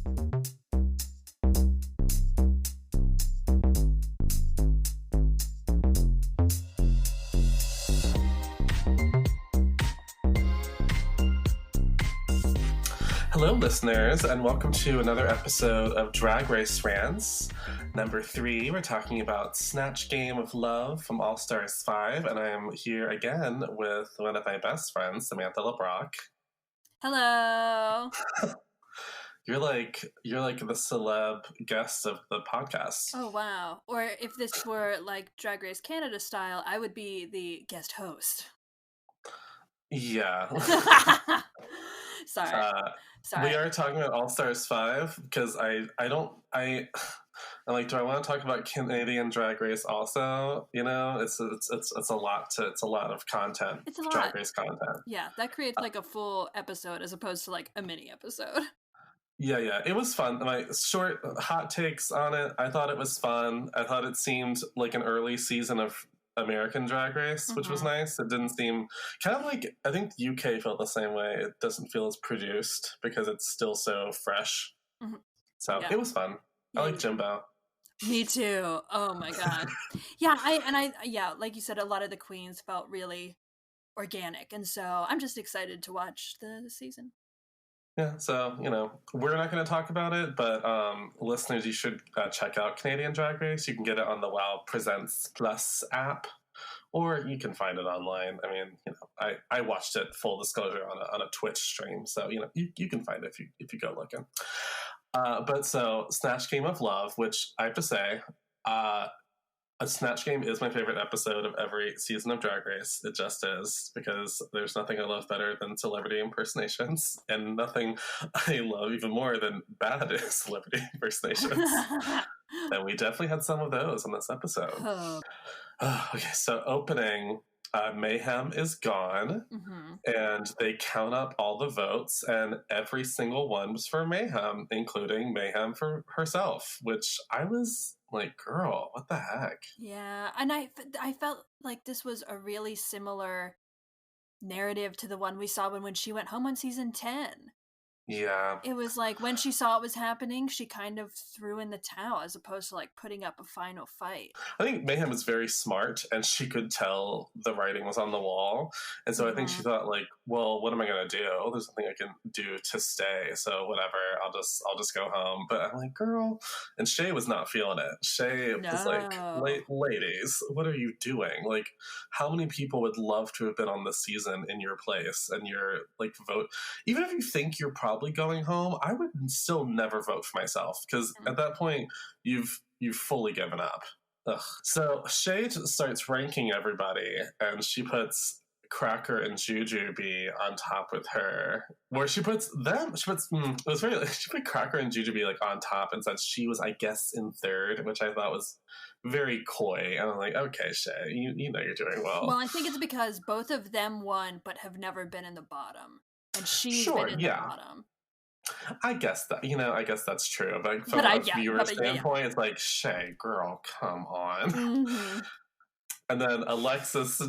Hello, listeners, and welcome to another episode of Drag Race Rants. Number 3, we're talking about Snatch Game of Love from All Stars 5, and I am here again with one of my best friends, Samantha Lebrocq. Hello. You're like the celeb guest of the podcast. Oh, wow. Or if this were like Drag Race Canada style, I would be the guest host. Yeah. Sorry. We are talking about All Stars 5 because I'm like, do I want to talk about Canadian Drag Race also? You know, it's a lot of content. It's a lot. Drag Race content. Yeah, that creates like a full episode as opposed to like a mini episode. Yeah, it was fun. My short hot takes on it. I thought it was fun. I thought it seemed like an early season of American Drag Race, which was nice. It didn't seem kind of like, I think the UK felt the same way. It doesn't feel as produced because it's still so fresh. Mm-hmm. So It was fun. I like Jimbo. Me too. Oh my god. Yeah, like you said, a lot of the queens felt really organic, and so I'm just excited to watch the season. Yeah, so, we're not going to talk about it, but listeners, you should check out Canadian Drag Race. You can get it on the WoW Presents Plus app, or you can find it online. I mean, I watched it, full disclosure, on a Twitch stream, so, you can find it if you go looking. But so, Snatch Game of Love, which I have to say, a Snatch Game is my favorite episode of every season of Drag Race. It just is, because there's nothing I love better than celebrity impersonations, and nothing I love even more than bad celebrity impersonations. And we definitely had some of those on this episode. Okay, so opening, Mayhem is gone, and they count up all the votes, and every single one was for Mayhem, including Mayhem for herself, which I was like, girl, what the heck? Yeah, and I felt like this was a really similar narrative to the one we saw when she went home on season 10. Yeah. It was like, when she saw it was happening, she kind of threw in the towel as opposed to like putting up a final fight. I think Mayhem is very smart, and she could tell the writing was on the wall. And so I think she thought, like, well, what am I going to do? There's nothing I can do to stay. So whatever, I'll just go home. But I'm like, girl. And Shay was not feeling it. Shay was like, ladies, what are you doing? Like, how many people would love to have been on this season in your place and your, like, vote? Even if you think you're probably going home, I would still never vote for myself, because at that point you've fully given up. Ugh. So Shay starts ranking everybody, and she puts Cracker and Jujubee on top with her, where she put Cracker and Jujubee like on top, and said she was, I guess, in third, which I thought was very coy. And I'm like, okay, Shay, you know you're doing well. Well, I think it's because both of them won but have never been in the bottom. And she's been in the bottom. I guess that's true. But from a viewer standpoint, it's like, Shay, girl, come on. And then Alexis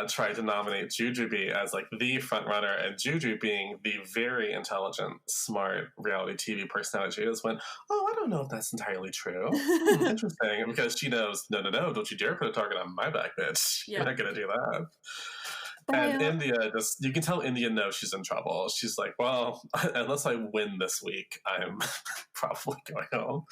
tried to nominate Jujubee as like the front runner, and Juju, being the very intelligent, smart reality TV personality she is, went, oh, I don't know if that's entirely true. Interesting, because she knows, no, don't you dare put a target on my back, bitch. You're not gonna do that. And India, you can tell India knows she's in trouble. She's like, well, unless I win this week, I'm probably going home.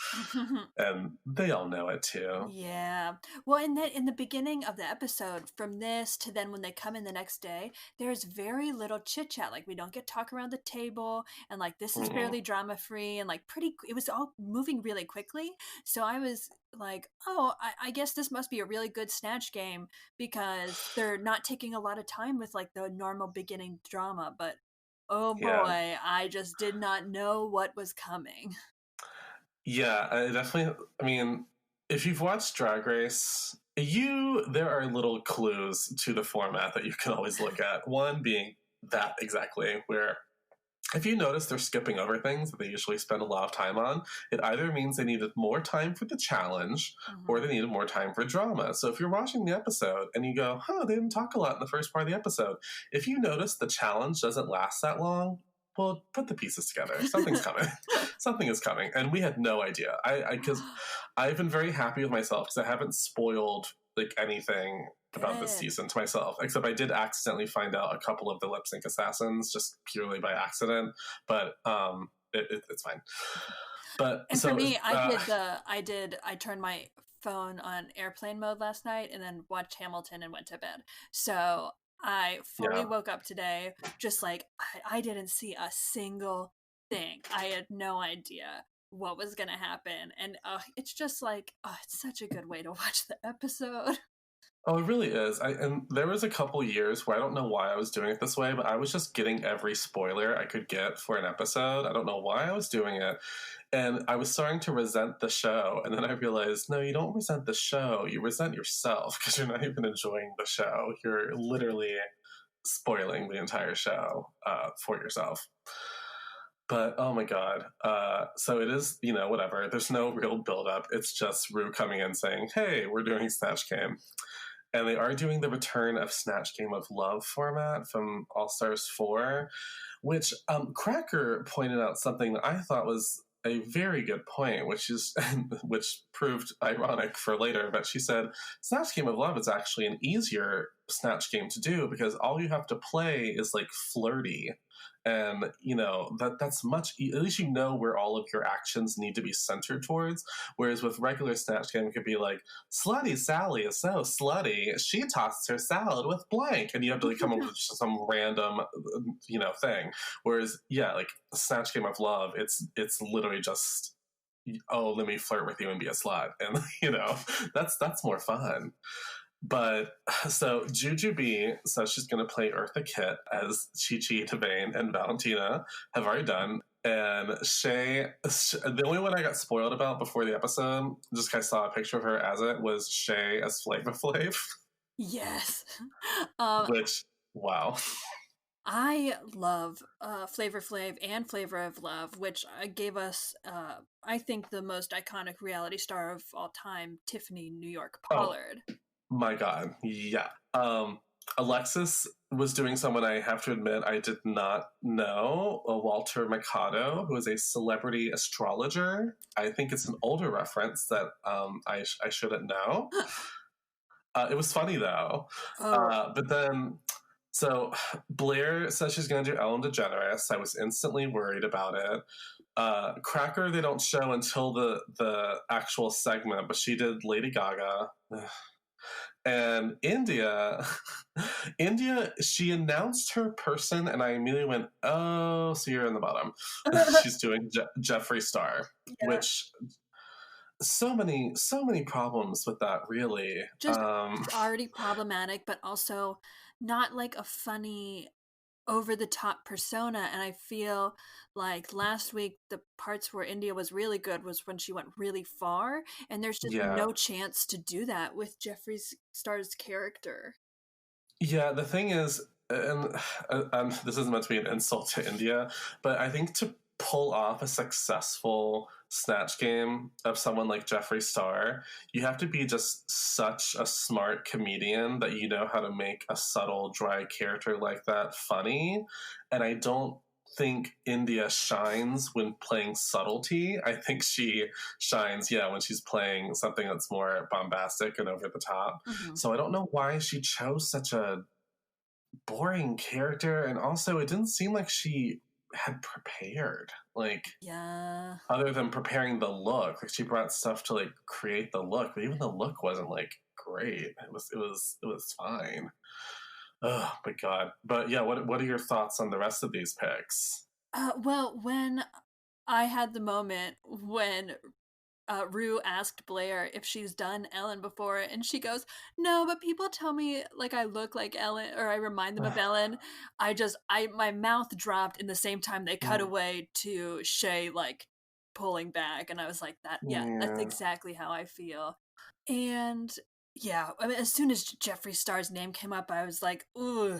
And they all know it too. Yeah. Well, in the beginning of the episode, from this to then when they come in the next day, there's very little chit chat. Like, we don't get talk around the table, and like, this is fairly drama free, and like it was all moving really quickly. So I was like, oh, I guess this must be a really good Snatch game, because they're not taking a lot of time with like the normal beginning drama. But oh boy, I just did not know what was coming. Yeah, I mean, if you've watched Drag Race, there are little clues to the format that you can always look at. One being that exactly, where if you notice they're skipping over things that they usually spend a lot of time on, it either means they needed more time for the challenge or they needed more time for drama. So if you're watching the episode and you go, they didn't talk a lot in the first part of the episode, if you notice the challenge doesn't last that long, well, put the pieces together. Something's coming. Something is coming. And we had no idea. Because I've been very happy with myself because I haven't spoiled like anything about this season to myself, except I did accidentally find out a couple of the lip sync assassins just purely by accident, but it's fine. But and so for me, I turned my phone on airplane mode last night and then watched Hamilton and went to bed. So I fully woke up today just like I didn't see a single thing. I had no idea what was gonna happen, and it's just like it's such a good way to watch the episode. Oh, it really is. And there was a couple years where I don't know why I was doing it this way, but I was just getting every spoiler I could get for an episode. I don't know why I was doing it. And I was starting to resent the show. And then I realized, no, you don't resent the show. You resent yourself because you're not even enjoying the show. You're literally spoiling the entire show for yourself. But oh my god. So it is, whatever. There's no real build up. It's just Rue coming in saying, hey, we're doing Snatch Game. And they are doing the return of Snatch Game of Love format from All Stars 4, which Cracker pointed out something that I thought was a very good point, which proved ironic for later. But she said, Snatch Game of Love is actually an easier Snatch game to do because all you have to play is like flirty. And that's much at least where all of your actions need to be centered towards, whereas with regular Snatch Game it could be like slutty Sally is so slutty, she tosses her salad with blank, and you have to come up with some random thing, whereas like Snatch Game of Love, it's literally just, oh, let me flirt with you and be a slut, and that's more fun. But so Juju B says she's going to play Eartha Kitt, as Chi Chi, Devane, and Valentina have already done. And Shay, the only one I got spoiled about before the episode, just because I saw a picture of her as it, was Shay as Flava Flav. Yes. Which, wow. I love Flavor Flav and Flavor of Love, which gave us, I think, the most iconic reality star of all time, Tiffany New York Pollard. Oh. My God, yeah. Alexis was doing someone I have to admit I did not know, Walter Mercado, who is a celebrity astrologer. I think it's an older reference that I shouldn't know. It was funny, though. But then, so Blair says she's going to do Ellen DeGeneres. I was instantly worried about it. Cracker, they don't show until the actual segment, but she did Lady Gaga. And India, she announced her person, and I immediately went, oh, so you're in the bottom. She's doing Jeffree Star, which so many problems with that, really. Just already problematic, but also not like a funny, over-the-top persona. And I feel like last week the parts where India was really good was when she went really far, and there's just no chance to do that with Jeffree Star's character. Yeah, the thing is, and this isn't meant to be an insult to India, but I think to pull off a successful Snatch Game of someone like Jeffree Star, you have to be just such a smart comedian that you know how to make a subtle, dry character like that funny. And I don't think India shines when playing subtlety. I think she shines, when she's playing something that's more bombastic and over the top. Mm-hmm. So I don't know why she chose such a boring character, and also it didn't seem like she had prepared, other than preparing the look. Like, she brought stuff to create the look, but even the look wasn't great. It was fine. Oh my god. But yeah, what are your thoughts on the rest of these picks? Well, when I had the moment when Rue asked Blair if she's done Ellen before, and she goes, no, but people tell me I look like Ellen, or I remind them of Ellen. My mouth dropped in the same time they cut away to Shay pulling back, and I was like, that's exactly how I feel. And yeah, I mean, as soon as Jeffree Star's name came up, I was like, ooh,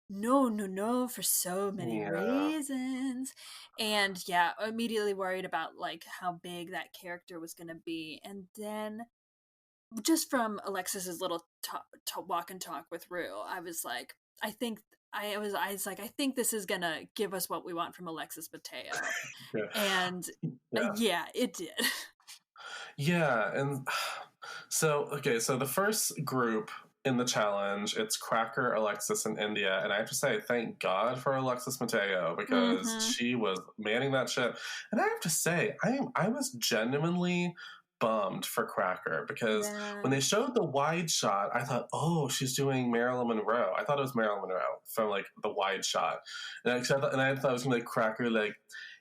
no, for so many reasons. And immediately worried about how big that character was going to be. And then just from Alexis's little walk and talk with Rue, I was like, I think I was like, I think this is gonna give us what we want from Alexis Mateo, Yeah. and Yeah. yeah, it did. Yeah, and so okay, so the first group in the challenge, it's Cracker, Alexis, and India, and I have to say, thank God for Alexis Mateo because Mm-hmm. she was manning that ship. And I have to say, I was genuinely bummed for Cracker because Yeah. when they showed the wide shot, I thought, oh, she's doing Marilyn Monroe. I thought it was Marilyn Monroe from like the wide shot, and I thought it was gonna be like Cracker like,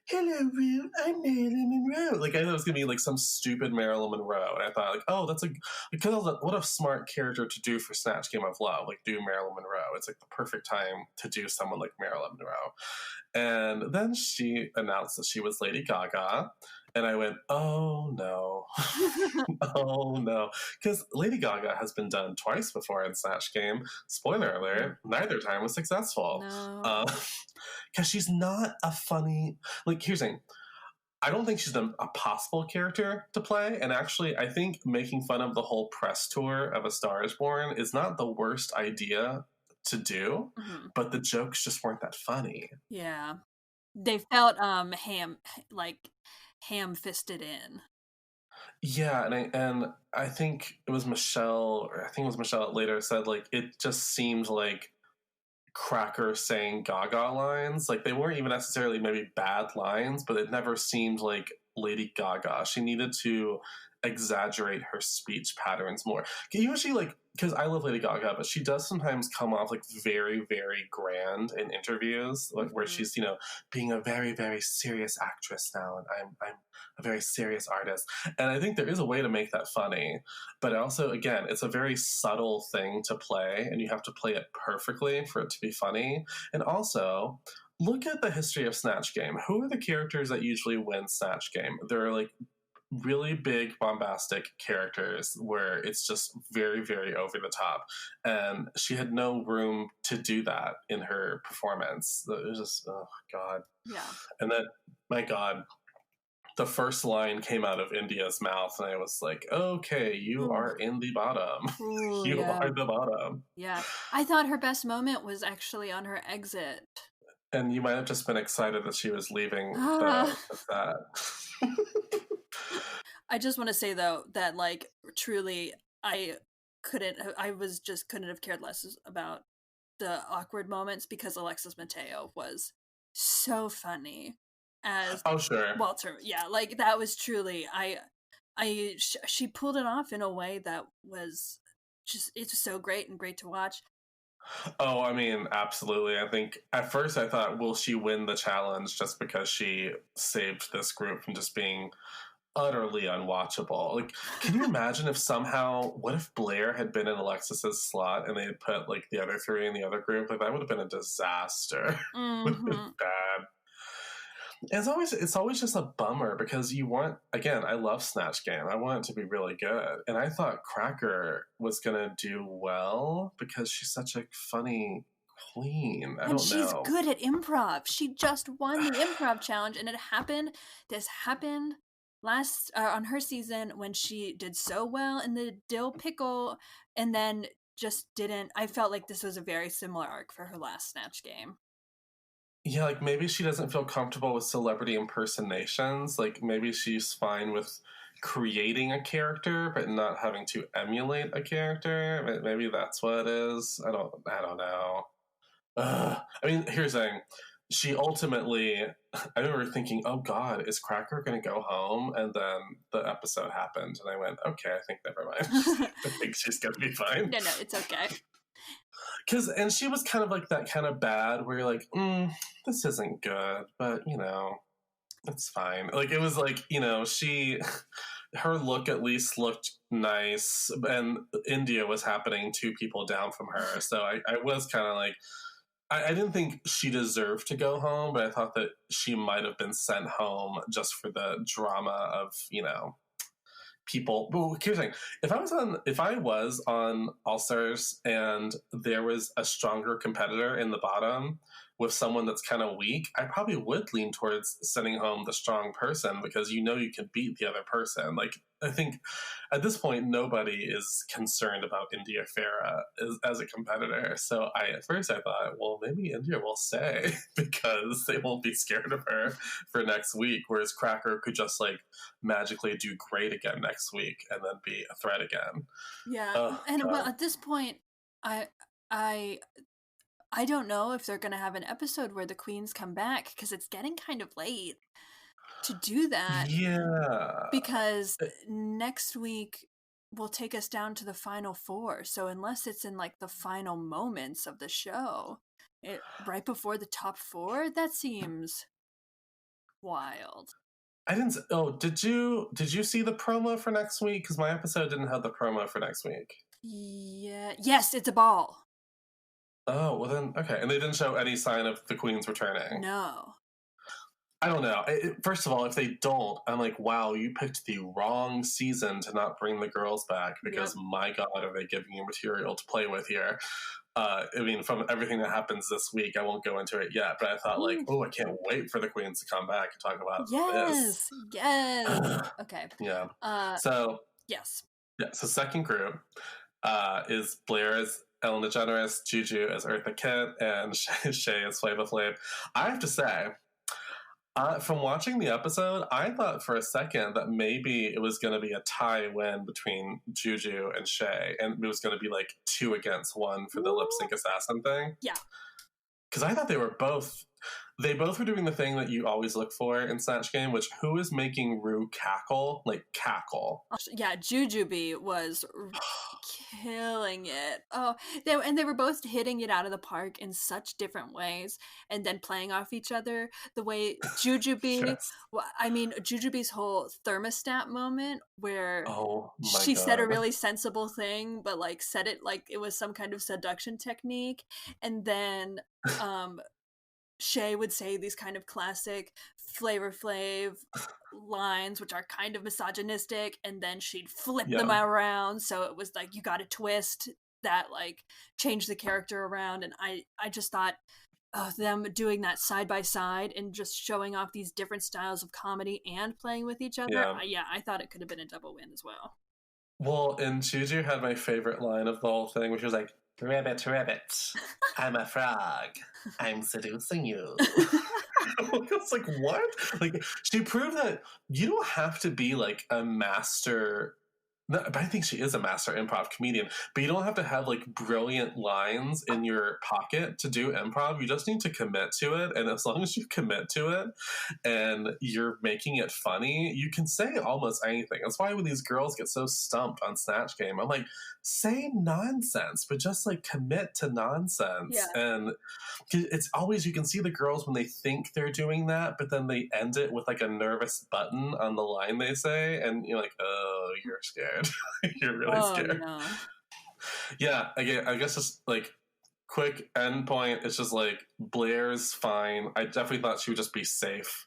hello, Ru, I'm Marilyn Monroe. Like, I thought it was going to be, like, some stupid Marilyn Monroe. And I thought, like, oh, because what a smart character to do for Snatch Game of Love. Like, do Marilyn Monroe. It's, like, the perfect time to do someone like Marilyn Monroe. And then she announced that she was Lady Gaga. And I went, oh, no. Oh, no. Because Lady Gaga has been done twice before in Snatch Game. Spoiler alert, neither time was successful. No. Because she's not a funny... Like, here's the thing. I don't think she's a possible character to play. And actually, I think making fun of the whole press tour of A Star is Born is not the worst idea to do. Mm-hmm. But the jokes just weren't that funny. Yeah. They felt ham-fisted in. Yeah, and I think it was Michelle, or I think it was Michelle that later said, like, it just seemed like Cracker saying Gaga lines. Like, they weren't even necessarily maybe bad lines, but it never seemed like Lady Gaga. She needed to exaggerate her speech patterns more. Usually, like, because I love Lady Gaga, but she does sometimes come off like very, very grand in interviews, like where she's, you know, being a very, very serious actress now, and I'm a very serious artist. And I think there is a way to make that funny, but also, again, it's a very subtle thing to play, and you have to play it perfectly for it to be funny. And also, look at the history of Snatch Game. Who are the characters that usually win Snatch Game? They're like really big bombastic characters where it's just very, very over the top, and she had no room to do that in her performance. It was just, oh god. Yeah. And then, my god, the first line came out of India's mouth and I was like, okay, you are in the bottom. Ooh, You yeah. are the bottom. Yeah. I thought her best moment was actually on her exit. And you might have just been excited that she was leaving the set. I just want to say though that like truly I couldn't have cared less about the awkward moments because Alexis Mateo was so funny as Oh, sure. Walter. Yeah, like that was truly she pulled it off in a way that was just, it's so great and great to watch. Oh, I mean, absolutely. I think at first I thought, will she win the challenge just because she saved this group from just being utterly unwatchable? Like, can you imagine if somehow, what if Blair had been in Alexis's slot and they had put like the other three in the other group? Like, that would have been a disaster. Would have been bad. It's always just a bummer because you want, again, I love Snatch Game. I want it to be really good. And I thought Cracker was going to do well because she's such a funny queen. I don't know. And she's good at improv. She just won the improv challenge, and this happened last on her season when she did so well in the dill pickle and then just didn't. I felt like this was a very similar arc for her last Snatch Game. Yeah, like maybe she doesn't feel comfortable with celebrity impersonations. Like maybe she's fine with creating a character but not having to emulate a character. Maybe that's what it is. I don't know. I mean, here's the thing. She ultimately, I remember thinking, oh God, is Cracker going to go home? And then the episode happened and I went, okay, I think never mind. I think she's going to be fine. No, it's okay. And she was kind of like that kind of bad where you're like, this isn't good, but you know, it's fine. Like it was like, you know, her look at least looked nice, and India was happening 2 people down from her. So I was kind of like, I didn't think she deserved to go home, but I thought that she might have been sent home just for the drama of, you know, people. Well, here's the thing. If I was on All Stars and there was a stronger competitor in the bottom, with someone that's kind of weak, I probably would lean towards sending home the strong person because you know you can beat the other person. Like, I think at this point, nobody is concerned about India Farah as a competitor. So at first I thought, well, maybe India will stay because they won't be scared of her for next week, whereas Cracker could just like magically do great again next week and then be a threat again. Yeah, Oh, and God. well, at this point, I I I don't know if they're gonna have an episode where the queens come back because it's getting kind of late to do that Yeah. because next week will take us down to the final four. So unless it's in like the final moments of the show, right before the top four, that seems wild. I didn't. Oh, did you see the promo for next week? Because my episode didn't have the promo for next week. Yeah. Yes, it's a ball. Oh, well then, okay. And they didn't show any sign of the queens returning. No. I don't know. First of all, if they don't, I'm like, wow, you picked the wrong season to not bring the girls back because my God, are they giving you material to play with here? I mean, from everything that happens this week, I won't go into it yet, but I thought like, oh, I can't wait for the queens to come back and talk about this. Yes. Okay. Yeah. Yes. Yeah. So second group is Blair as Ellen DeGeneres, Juju as Eartha Kitt, and Shay as Flava Flav. I have to say, from watching the episode, I thought for a second that maybe it was going to be a tie win between Juju and Shay, and it was going to be like 2-1 for the lip sync assassin thing. Yeah. Because I thought they both were doing the thing that you always look for in Snatch Game, which who is making Rue cackle? Like, cackle. Yeah, Jujubee was killing it. Oh, they were both hitting it out of the park in such different ways and then playing off each other. The way Jujubee, Yes. I mean, Jujubee's whole thermostat moment where she said a really sensible thing, but like said it like it was some kind of seduction technique. And then Shay would say these kind of classic Flavor Flav lines, which are kind of misogynistic, and then she'd flip them around. So it was like, you got a twist that like changed the character around. And I just thought them doing that side by side and just showing off these different styles of comedy and playing with each other. I thought it could have been a double win as well. Well, and Juju had my favorite line of the whole thing, which was like, "Ribbit, ribbit, I'm a frog. I'm seducing you." It's like, what? Like, she proved that you don't have to be like a master. But I think she is a master improv comedian. But you don't have to have like brilliant lines in your pocket to do improv. You just need to commit to it. And as long as you commit to it and you're making it funny, you can say almost anything. That's why when these girls get so stumped on Snatch Game, I'm like, say nonsense, but just like commit to nonsense. Yeah. And it's always, you can see the girls when they think they're doing that, but then they end it with like a nervous button on the line they say. And you're like, oh, you're scared. You're really scared. No. Yeah, again, I guess just like quick end point. It's just like Blair's fine. I definitely thought she would just be safe,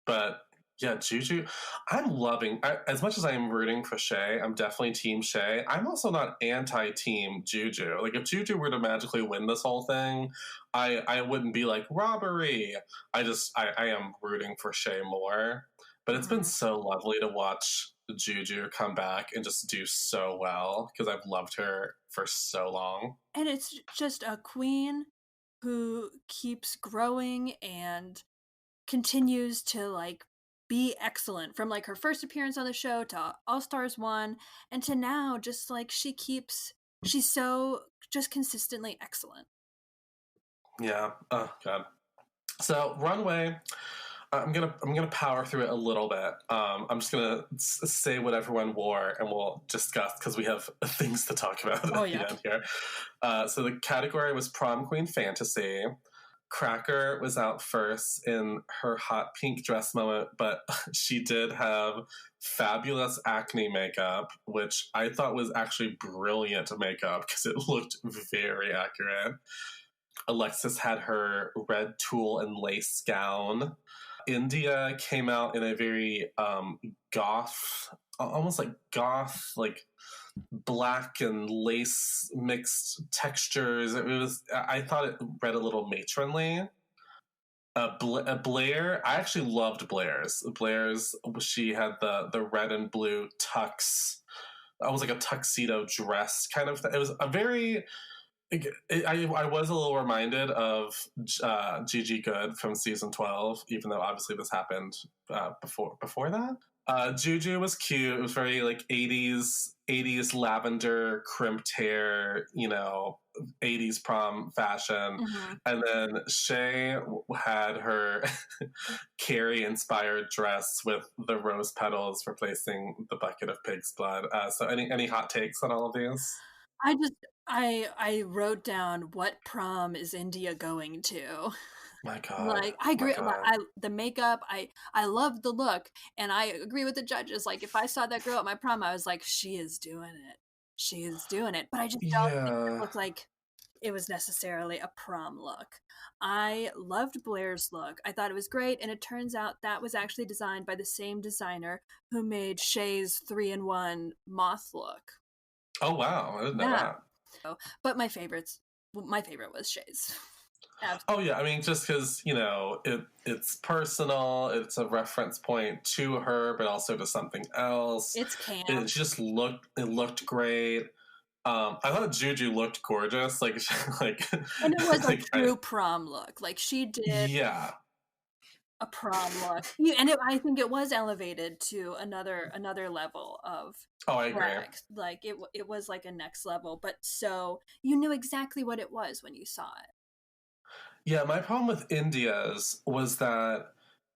but yeah, Juju, I'm loving. As much as I am rooting for Shay, I'm definitely Team Shay. I'm also not anti-Team Juju. Like if Juju were to magically win this whole thing, I wouldn't be like robbery. I am rooting for Shay more. But it's been so lovely to watch Juju come back and just do so well because I've loved her for so long. And it's just a queen who keeps growing and continues to like be excellent from like her first appearance on the show to All Stars 1 and to now just like she's so just consistently excellent. Yeah. Oh God. So Runway, I'm gonna power through it a little bit. I'm just gonna say what everyone wore, and we'll discuss because we have things to talk about at the end here. So the category was Prom Queen Fantasy. Cracker was out first in her hot pink dress moment, but she did have fabulous acne makeup, which I thought was actually brilliant makeup because it looked very accurate. Alexis had her red tulle and lace gown. India came out in a very goth, almost like goth, like black and lace mixed textures. I thought it read a little matronly. Blair, I actually loved Blair's. She had the red and blue tux. It was like a tuxedo dress kind of thing. It was a very. I was a little reminded of Gigi Good from season 12, even though obviously this happened before that. Juju was cute. It was very like 80s lavender crimped hair, 80s prom fashion. Mm-hmm. And then Shay had her Carrie inspired dress with the rose petals replacing the bucket of pig's blood. So any hot takes on all of these? I wrote down, what prom is India going to? My God. Like, I agree. My God. The makeup, I love the look, and I agree with the judges. Like, if I saw that girl at my prom, I was like, she is doing it. She is doing it. But I just don't think it looked like it was necessarily a prom look. I loved Blair's look. I thought it was great, and it turns out that was actually designed by the same designer who made Shay's 3-in-1 moth look. Oh wow, I didn't know that. But my favorite was Shay's. Absolutely. Oh yeah, I mean, just because it's personal, it's a reference point to her, but also to something else. It's camp. It looked great. I thought Juju looked gorgeous, like and it was a true prom look. Like, she did, a prom look, and I think it was elevated to another level of. Oh, I agree. Like, it was like a next level, but so you knew exactly what it was when you saw it. Yeah, my problem with India's was that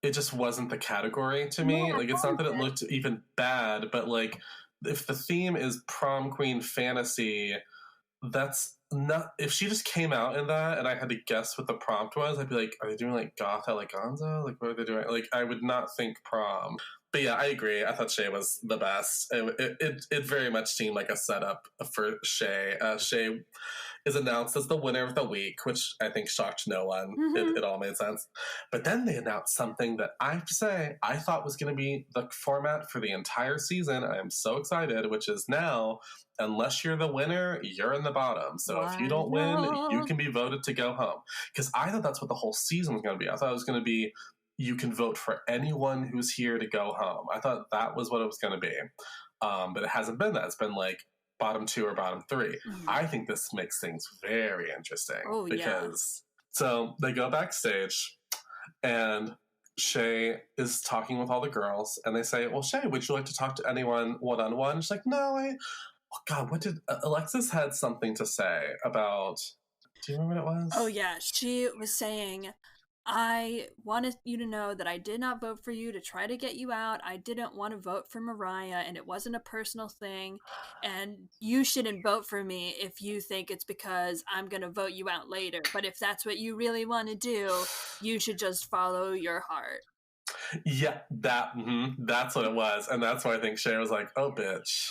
it just wasn't the category to me. Yeah, like, it's not that it looked even bad, but like, if the theme is prom queen fantasy, that's not. If she just came out in that and I had to guess what the prompt was, I'd be like, are they doing like goth eleganza? Like, what are they doing? Like, I would not think prom. But yeah, I agree. I thought Shay was the best. It very much seemed like a setup for Shay. Shay is announced as the winner of the week, which I think shocked no one. Mm-hmm. It all made sense. But then they announced something that I have to say I thought was going to be the format for the entire season. I am so excited, which is now, unless you're the winner, you're in the bottom. So if you don't win, you can be voted to go home. Because I thought that's what the whole season was going to be. I thought it was going to be, you can vote for anyone who's here to go home. I thought that was what it was going to be. But it hasn't been that. It's been like bottom 2 or bottom 3. Mm-hmm. I think this makes things very interesting. Oh, because so they go backstage and Shay is talking with all the girls and they say, well, Shay, would you like to talk to anyone one-on-one? She's like, no, oh God, what did Alexis had something to say about, do you remember what it was? Oh yeah, she was saying, I wanted you to know that I did not vote for you to try to get you out. I didn't want to vote for Mariah, and it wasn't a personal thing. And you shouldn't vote for me if you think it's because I'm going to vote you out later. But if that's what you really want to do, you should just follow your heart. Yeah, that's what it was. And that's why I think Shay was like, oh, bitch,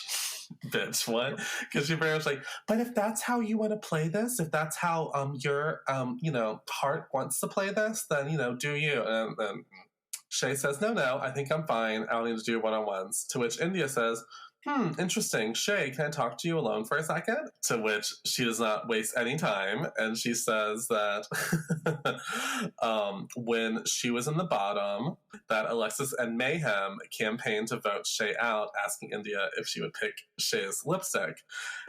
what? Because she very much like, but if that's how you want to play this, if that's how your heart wants to play this, then do you. And then Shay says, no, I think I'm fine. I don't need to do one-on-ones. To which India says, interesting. Shay, can I talk to you alone for a second? To which she does not waste any time. And she says that when she was in the bottom, that Alexis and Mayhem campaigned to vote Shay out, asking India if she would pick Shay's lipstick.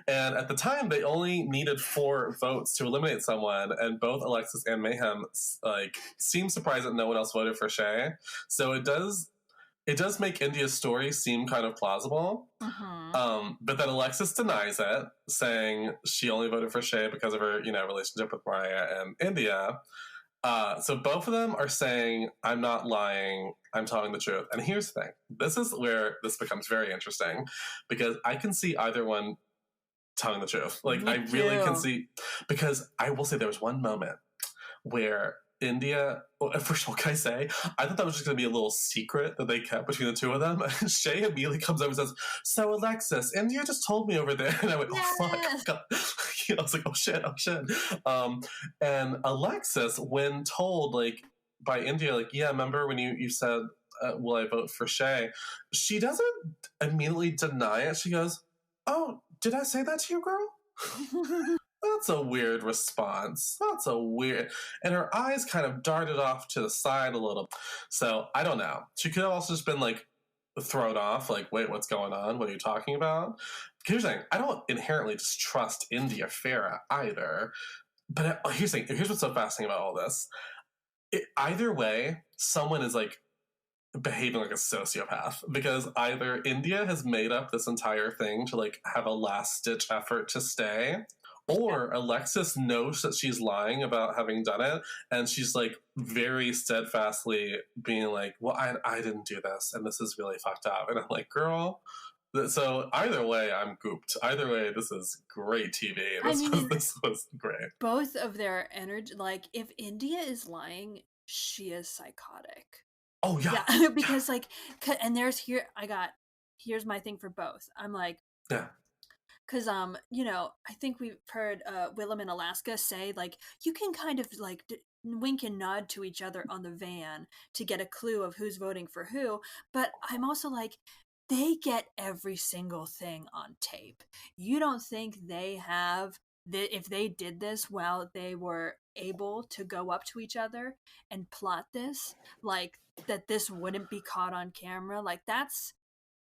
And at the time, they only needed 4 votes to eliminate someone. And both Alexis and Mayhem seem surprised that no one else voted for Shay. So it does make India's story seem kind of plausible. Mm-hmm. But then Alexis denies it, saying she only voted for Shay because of her, relationship with Mariah and India. So both of them are saying, I'm not lying, I'm telling the truth. And here's the thing. This is where this becomes very interesting, because I can see either one telling the truth. Like, I really can see, because I will say there was one moment where India, first of all, can I say, I thought that was just going to be a little secret that they kept between the two of them. And Shay immediately comes over and says, so Alexis, India just told me over there. And I went, oh, fuck. I was like, oh, shit. And Alexis, when told, by India, yeah, remember when you said, will I vote for Shay? She doesn't immediately deny it. She goes, oh, did I say that to you, girl? that's a weird response. That's a weird. And her eyes kind of darted off to the side a little. So I don't know. She could have also just been like thrown off, like, wait, what's going on? What are you talking about? Here's the thing, I don't inherently distrust India Farah either. But here's the thing, here's what's so fascinating about all this. Either way, someone is like behaving like a sociopath, because either India has made up this entire thing to like have a last ditch effort to stay, or Alexis knows that she's lying about having done it, and she's like very steadfastly being like, well, I didn't do this, and this is really fucked up. And I'm like, girl. So either way, I'm gooped. Either way, this is great TV. This was great. Both of their energy, like if India is lying, she is psychotic. Oh yeah. Because like, and here's my thing for both. I'm like, yeah. Because you know, I think we've heard Willem and Alaska say like you can kind of like wink and nod to each other on the van to get a clue of who's voting for who. But I'm also like, they get every single thing on tape. You don't think they have that if they did this while they were able to go up to each other and plot this, like that this wouldn't be caught on camera? Like that's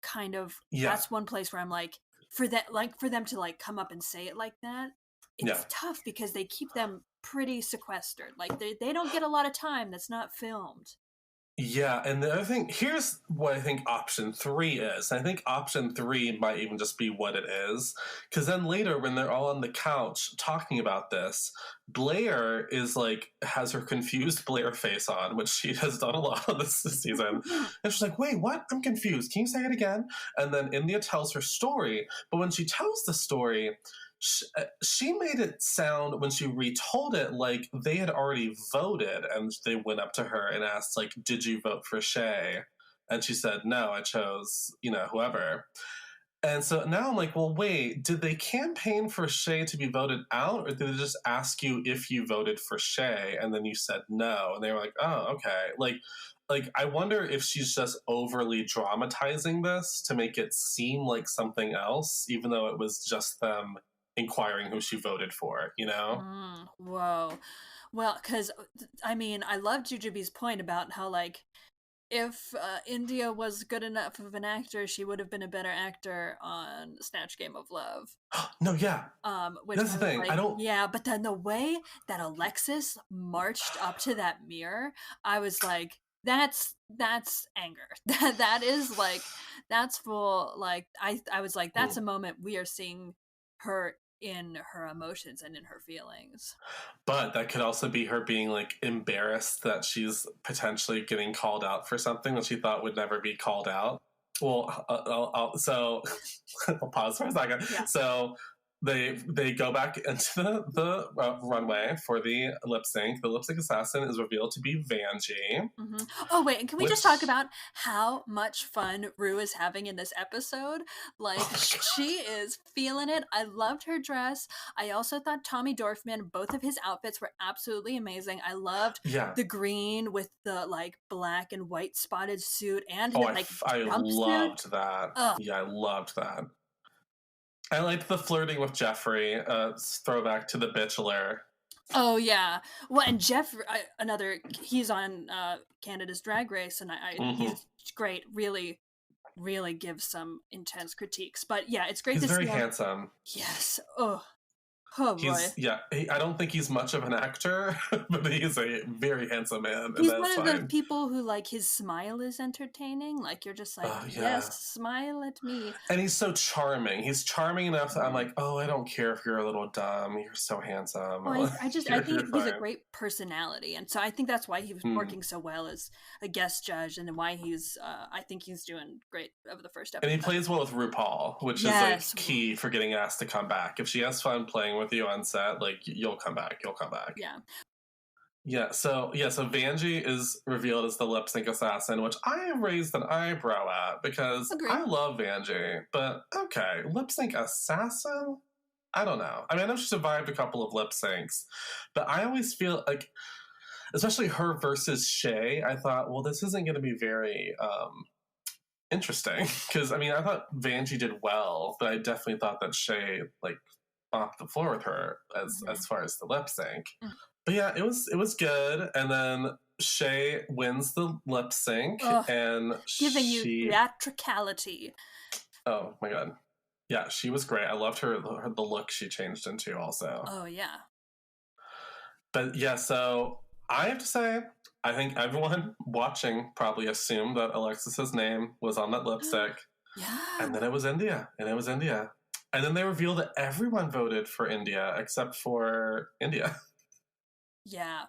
kind of that's one place where I'm like, for them to like come up and say it like that, it's tough because they keep them pretty sequestered. Like they don't get a lot of time that's not filmed. Yeah, and the other thing, here's what I think option 3 is. I think option 3 might even just be what it is. Because then later, when they're all on the couch talking about this, Blair is like, has her confused Blair face on, which she has done a lot on this season. And she's like, wait, what? I'm confused. Can you say it again? And then India tells her story. But when she tells the story, she made it sound, when she retold it, like they had already voted, and they went up to her and asked, like, did you vote for Shay? And she said, no, I chose, whoever. And so now I'm like, well, wait, did they campaign for Shay to be voted out, or did they just ask you if you voted for Shay, and then you said no? And they were like, oh, okay. Like, I wonder if she's just overly dramatizing this to make it seem like something else, even though it was just them inquiring who she voted for, Whoa. Well, because, I mean, I love Jujubee's point about how, like, if India was good enough of an actor, she would have been a better actor on Snatch Game of Love. No, yeah. Which that's the thing. Like, I don't. Yeah, but then the way that Alexis marched up to that mirror, I was like, that's anger. That is like, that's full. Like, I was like, that's a moment we are seeing her in her emotions and in her feelings. But that could also be her being like embarrassed that she's potentially getting called out for something that she thought would never be called out. Well, so I'll pause for a second. Yeah. So they go back into the runway for the lip sync. The lip sync assassin is revealed to be Vanjie. Mm-hmm. Oh wait, and can we just talk about how much fun Rue is having in this episode? Like, she is feeling it. I loved her dress. I also thought Tommy Dorfman, both of his outfits were absolutely amazing. I loved the green with the like black and white spotted suit and his, I loved that. Ugh. Yeah, I loved that. I liked the flirting with Jeffrey, throwback to The Bachelor. Oh, yeah. Well, and Jeff, he's on Canada's Drag Race, and he's great. Really, really gives some intense critiques. But yeah, it's great to see him. He's very handsome. Yes. Oh, boy. I don't think he's much of an actor, but he's a very handsome man. He's one of those people who, like, his smile is entertaining. Like, you're just like, yes, smile at me. And he's so charming. He's charming enough that I'm like, oh, I don't care if you're a little dumb. You're so handsome. Well, I think he's a great personality. And so I think that's why he was working so well as a guest judge, and why I think he's doing great over the first episode. And he plays well with RuPaul, which is, like, key for getting asked to come back. If she has fun playing with you on set, like, you'll come back. So Vanjie is revealed as the lip sync assassin, which I raised an eyebrow at, because I love Vanjie, but okay, lip sync assassin, I don't know. I mean, I know she survived a couple of lip syncs, but I always feel like, especially her versus Shay, I thought, well, this isn't going to be very interesting, because I mean, I thought Vanjie did well, but I definitely thought that Shay, like, off the floor with her as far as the lip sync. Mm. But yeah, it was good. And then Shay wins the lip sync, and giving you theatricality. Oh my god. Yeah, she was great. I loved the look she changed into also. Oh yeah. But yeah, so I have to say, I think everyone watching probably assumed that Alexis's name was on that lipstick. Yeah. And then it was India. And then they revealed that everyone voted for India except for India. Yeah.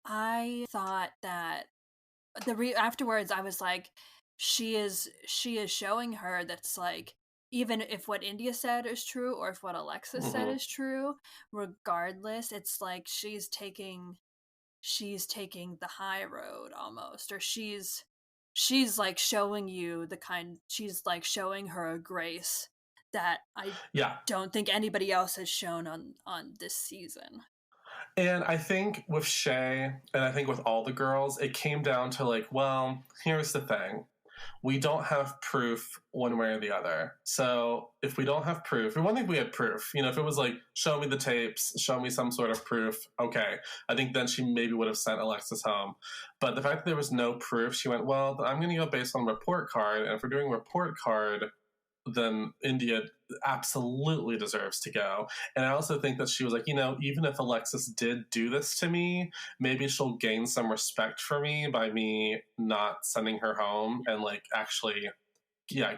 I thought that afterwards I was like, she is showing her that's like, even if what India said is true or if what Alexis said is true, regardless, it's like she's taking the high road almost, or she's like showing you she's like showing her a grace that I don't think anybody else has shown on this season. And I think with Shay, and I think with all the girls, it came down to like, well, here's the thing. We don't have proof one way or the other. So if we don't have proof, we wouldn't think we had proof. You know, if it was like, show me the tapes, show me some sort of proof, okay. I think then she maybe would have sent Alexis home. But the fact that there was no proof, she went, well, I'm going to go based on report card. And if we're doing report card, then India absolutely deserves to go. And I also think that she was like, you know, even if Alexis did do this to me, maybe she'll gain some respect for me by me not sending her home and like actually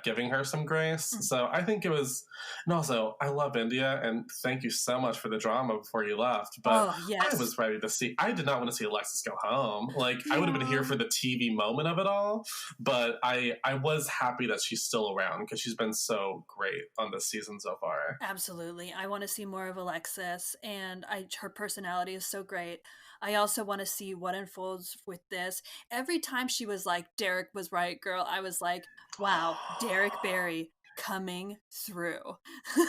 giving her some grace. So I think it was, and also I love India, and thank you so much for the drama before you left. But I was ready to see. I did not want to see Alexis go home. Like I would have been here for the TV moment of it all. But I was happy that she's still around because she's been so great on this season so far. Absolutely, I want to see more of Alexis, and her personality is so great. I also want to see what unfolds with this. Every time she was like, Derek was right, girl, I was like, wow, Derek Barry coming through.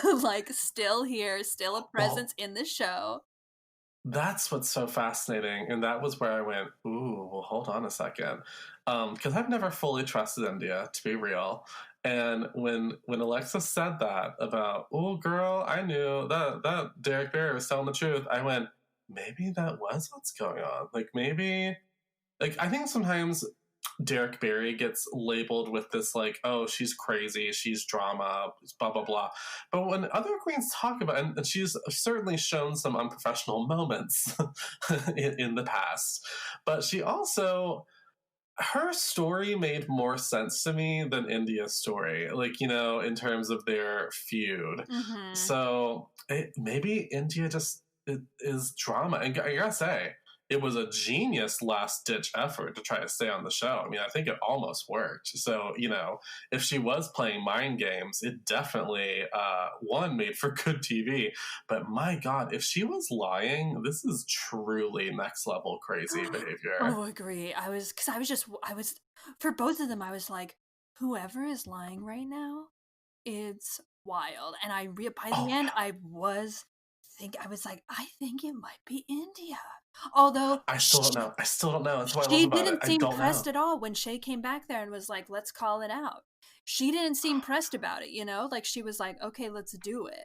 Like, still here, still a presence in the show. That's what's so fascinating. And that was where I went, ooh, well, hold on a second. Because I've never fully trusted India, to be real. And when Alexis said that about, oh, girl, I knew that Derek Barry was telling the truth, I went, maybe that was what's going on. Like, maybe, like, I think sometimes Derek Barry gets labeled with this, like, oh, she's crazy, she's drama, blah, blah, blah. But when other queens talk about, and she's certainly shown some unprofessional moments in the past, but she also, her story made more sense to me than India's story, like, you know, in terms of their feud. So maybe India just is drama. And I gotta say, it was a genius last-ditch effort to try to stay on the show. I mean, I think it almost worked. So, you know, if she was playing mind games, it definitely, made for good TV. But my God, if she was lying, this is truly next-level crazy behavior. Oh, I agree. I was, for both of them, I was like, whoever is lying right now, it's wild. And by the end, I was like, I think it might be India. Although I still don't know. That's what I love about it. She didn't seem pressed at all when Shay came back there and was like, let's call it out. She didn't seem pressed about it, you know? Like, she was like, okay, let's do it.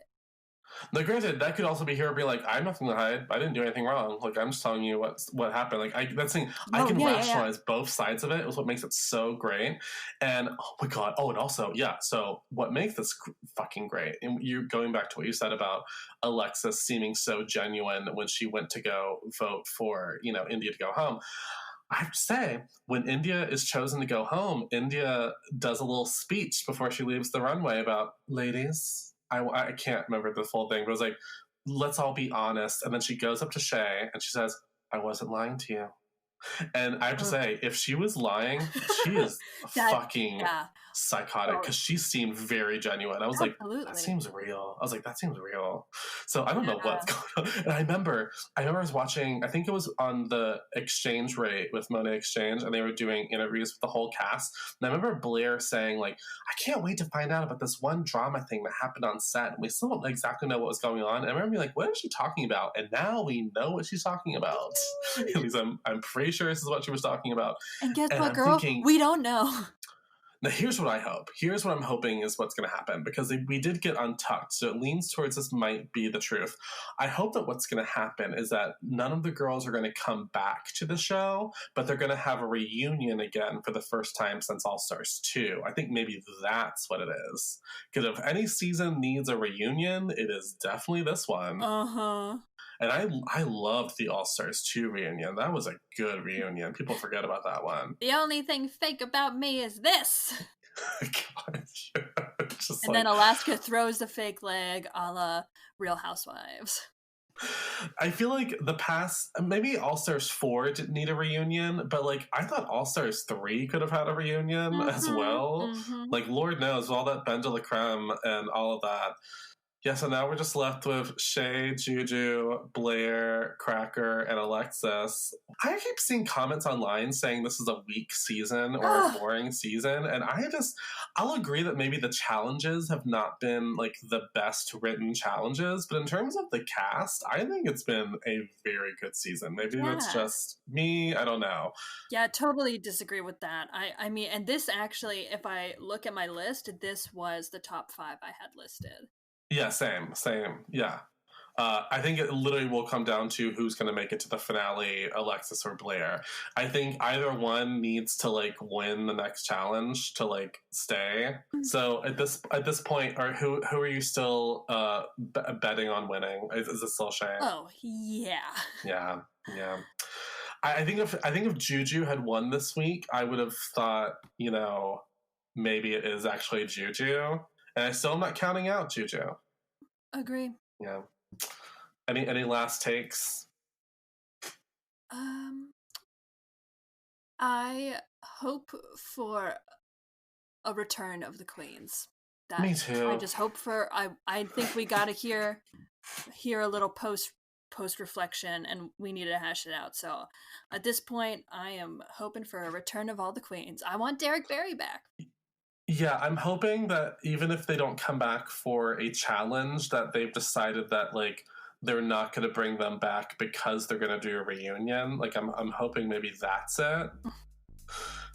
Now, granted, that could also be her being like, I have nothing to hide. I didn't do anything wrong. Like, I'm just telling you what happened. Like, I can rationalize both sides of it. It was what makes it so great. And, oh my God. Oh, and also, so what makes this fucking great, and you're going back to what you said about Alexis seeming so genuine when she went to go vote for, you know, India to go home. I have to say, when India is chosen to go home, India does a little speech before she leaves the runway about, ladies, I can't remember the full thing, but it was like, let's all be honest. And then she goes up to Shay and she says, I wasn't lying to you. And I have to say, if she was lying, she is fucking psychotic, because she seemed very genuine. I was like, that seems real. So I don't know what's going on. And I remember I was watching, I think it was on the Exchange Rate with Monet Exchange, and they were doing interviews with the whole cast. And I remember Blair saying, like, I can't wait to find out about this one drama thing that happened on set. And we still don't exactly know what was going on. And I remember being like, what is she talking about? And now we know what she's talking about. At least I'm pretty sure this is what she was talking about. And guess what, girl? We don't know. Now, here's what I hope. Here's what I'm hoping is what's going to happen, because we did get untucked, so it leans towards this might be the truth. I hope that what's going to happen is that none of the girls are going to come back to the show, but they're going to have a reunion again for the first time since All Stars 2. I think maybe that's what it is. Because if any season needs a reunion, it is definitely this one. Uh-huh. And I loved the All Stars 2 reunion. That was a good reunion. People forget about that one. The only thing fake about me is this. God, just and then Alaska throws the fake leg a la Real Housewives. I feel like the past, maybe All Stars 4 didn't need a reunion, but like I thought All Stars 3 could have had a reunion as well. Like Lord knows, all that Ben de la Creme and all of that. Yeah, so now we're just left with Shay, Juju, Blair, Cracker, and Alexis. I keep seeing comments online saying this is a weak season or a boring season, and I'll agree that maybe the challenges have not been like the best written challenges, but in terms of the cast, I think it's been a very good season. Maybe it's just me, I don't know. Yeah, totally disagree with that. I mean, and this actually, if I look at my list, this was the top 5 I had listed. Yeah, same. Yeah. I think it literally will come down to who's going to make it to the finale, Alexis or Blair. I think either one needs to like win the next challenge to like stay. So at this point, or who are you still betting on winning? Is it still Shay? Oh yeah. Yeah. I think if Juju had won this week, I would have thought, maybe it is actually Juju. And I still am not counting out Juju. Agree. Yeah. Any last takes? I hope for a return of the queens. Me too. I just hope for. I think we gotta hear a little post reflection, and we need to hash it out. So at this point, I am hoping for a return of all the queens. I want Derek Barry back. Yeah, I'm hoping that even if they don't come back for a challenge, that they've decided that like they're not going to bring them back because they're going to do a reunion. Like I'm hoping maybe that's it.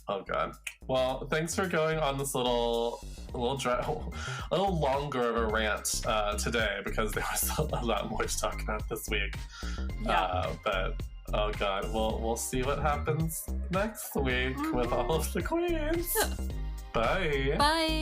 Oh God. Well, thanks for going on this little longer of a rant today, because there was a lot more to talk about this week. Yeah. But oh God, we'll see what happens next week with all of the queens. Bye. Bye.